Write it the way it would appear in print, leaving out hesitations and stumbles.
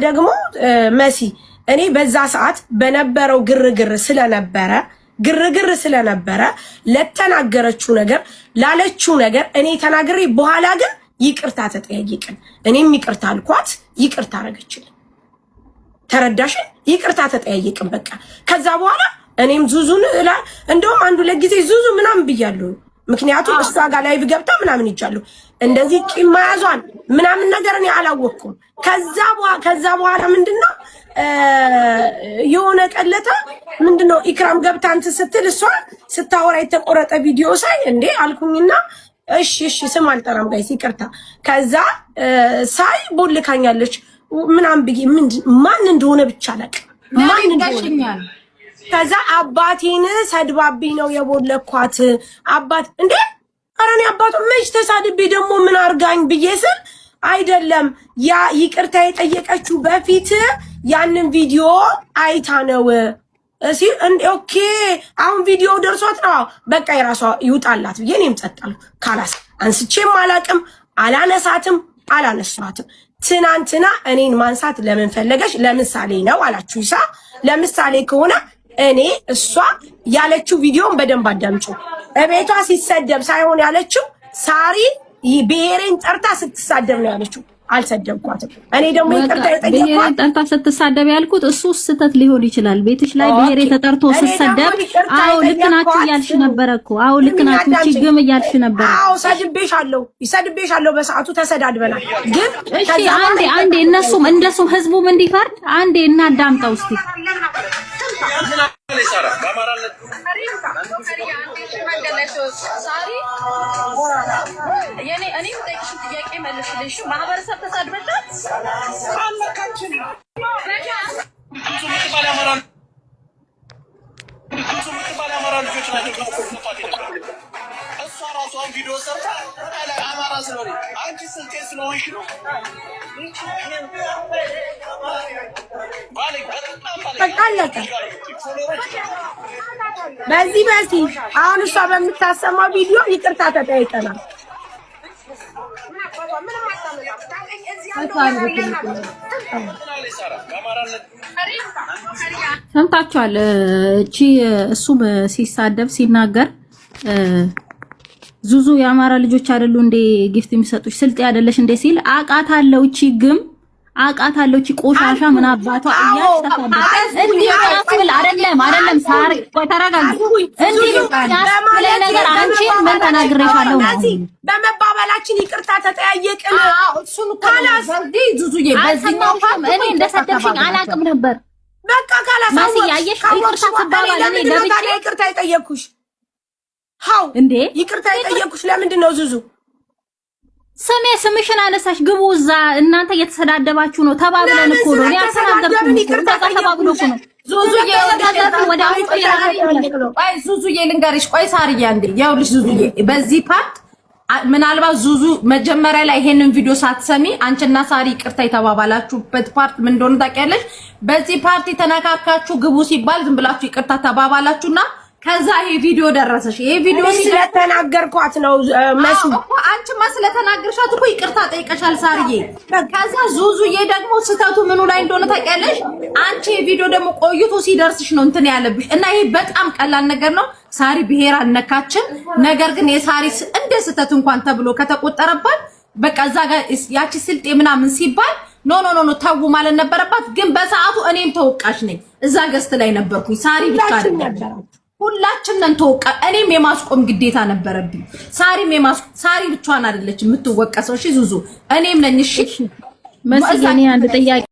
ደግሞ መሲ እኔ በዛ ሰዓት በነበረው ግርግር ስለነበረ ለተናገረችው ነገር ላለችው ነገር እኔ ተናግሬ በኋላ ግን ይቅርታ ተጠያየቅን። እኔም ይቅርታ አልኳት፣ ይቅርታ አረገችልኝ። ተረዳሽ? ይቅርታ ተጠያየቅን በቃ። ከዛ በኋላ እኔም ዙዙን እንደውም አንዱ ለጊዜ ዙዙ ምናምን ብያለሁ። ምክንያቱም እሷ ጋር ላይቭ ገብታ ምናምን ይቻሉ እንደዚህ ቂም መያዟን ምናምን ነገር እኔ አላወቅኩም። ከዛ በኋላ ምንድነው የሆነ ቀለታ ምንድነው ኢክራም ገብታ እንትን ስትል እሷ ስታወራ የተቆረጠ ቪዲዮ ሳይ እንዴ አልኩኝና እሺ ስም አልጠራም ጋይስ ይቅርታ። ከዛ ሳይ ቦልካኛለች ምናምን ብዬ ማን እንደሆነ ብቻ አላውቅ ማን እንደሆነ። ከዛ አባቴን ሰድባብኝ ነው የቦለኳት። አባት እንዴ አረኔ አባቱ መች ተሳድቤ ደግሞ ምን አርጋኝ ብዬ ስል አይደለም ያ ይቅርታ የጠየቀችው በፊት ያንን ቪዲዮ አይታ ነው እሺ እንዴ ኦኬ አሁን ቪዲዮ ደርሷት ነው በቃ የራሷ ይውጣላት ብዬ እኔም ጸጣለሁ። ካላስ አንስቼም አላቅም አላነሳትም አላነሳትም። ትናንትና እኔን ማንሳት ለምን ፈለገሽ? ለምሳሌ ነው አላችሁ። ይሳ ለምሳሌ ከሆነ እኔ እሷ ያለችው ቪዲዮን በደንብ አዳምጩ። እቤቷ ሲሰደብ ሳይሆን ያለችው ሳሪ ብሔሬን ጠርታ ስትሳደብ ነው ያለችው። አልሰደብኳትም። እኔ ደግሞ ይቅርታ የጠየቅኳት ብሔሬን ጠርታ ስትሳደብ ያልኩት እሱ ስህተት ሊሆን ይችላል። ቤትሽ ላይ ብሔሬ ተጠርቶ ስትሰደብ አዎ ልክ ናችሁ እያልሽ ነበር እኮ። አዎ ልክ ናችሁ ችግም እያልሽ ነበር። አዎ ሰድቤሻለሁ በሰዓቱ ተሰዳድበናል። ግን እሺ አንዴ እነሱም እንደሱም ህዝቡም እንዲፈርድ አንዴ እናዳምጠው እስቲ። ማህበረሰብ ተሳድበሻል አለካችን ልጆች ናቸው። እሷ ራሷን ቪዲዮ ሰርታ አማራ ስለሆነ አንቺ ስልጤ ስለሆንሽ ነው በዚህ አሁን እሷ በምታሰማው ቪዲዮ ይቅርታ ተጠይቀናል። ሰምታችኋል። እቺ እሱም ሲሳደብ ሲናገር ዙዙ የአማራ ልጆች አይደሉ እንዴ ጊፍት የሚሰጡሽ ስልጤ አይደለሽ እንዴ ሲል አቃታለሁ። እቺ ግም አቃታለሁ። እቺ ቆሻሻ ምን አባቷ እያልሽ ተሳደበ። እንዴ ያስብል አይደለም ሳሪ ተረጋጊ። እንዴ ያስብል ነገር አንቺ ምን ተናግሬሻለሁ ነው በመባባላችን ይቅርታ ተጠያየቅን። እሱን ካላስ እንዴ ዙዙዬ በዚህ ነው እኔ እንደሰደብሽኝ አላቅም ነበር። በቃ ካላስ ማሲ ያየሽ ይቅርታ ተባባል። እኔ ለብቻ ይቅርታ የጠየቅኩሽ ሃው እንዴ ይቅርታ የጠየቅኩሽ ለምንድን ነው ዙዙ? ስምሽን አነሳሽ ግቡ እዛ እናንተ እየተሰዳደባችሁ ነው ተባብለን እኮ ነው ያልተናገርኩኝ እኮ ተባብሎ እኮ ነው ዙዙዬ ዙዙዬ ልንገርሽ ቆይ ሳርዬ አንዴ ያውልሽ ዙዙዬ በዚህ ፓርት ምናልባት ዙዙ መጀመሪያ ላይ ይሄንን ቪዲዮ ሳትሰሚ አንቺና ሳሪ ይቅርታ የተባባላችሁበት ፓርት ምን እንደሆነ ታውቂያለሽ? በዚህ ፓርቲ ተነካካችሁ ግቡ ሲባል ዝም ብላችሁ ይቅርታ ተባባላችሁና ከዛ ይሄ ቪዲዮ ደረሰሽ። ይሄ ቪዲዮ ስለተናገርኳት ነው መሲ አንቺማ ስለተናገርሻት እኮ ይቅርታ ጠይቀሻል ሳርዬ። ከዛ ዙዙዬ ደግሞ ስተቱ ምኑ ላይ እንደሆነ ታውቂያለሽ? አንቺ ይሄ ቪዲዮ ደግሞ ቆይቶ ሲደርስሽ ነው እንትን ያለብሽ እና ይሄ በጣም ቀላል ነገር ነው። ሳሪ ብሔር አልነካችም። ነገር ግን የሳሪ እንደ ስተት እንኳን ተብሎ ከተቆጠረባት በቃ እዛ ጋር ያቺ ስልጤ ምናምን ሲባል ኖ ተው ማለት ነበረባት። ግን በሰዓቱ እኔም ተወቃሽ ነኝ። እዛ ገስት ላይ ነበርኩኝ። ሳሪ ብቻ አይደለም ሁላችንም ተወቃ። እኔም የማስቆም ግዴታ ነበረብኝ። ሳሪ ብቻዋን አይደለች የምትወቀሰው። እሺ ዙዙ እኔም ነኝ። እሺ መስዬ እኔ አንድ ጥያቄ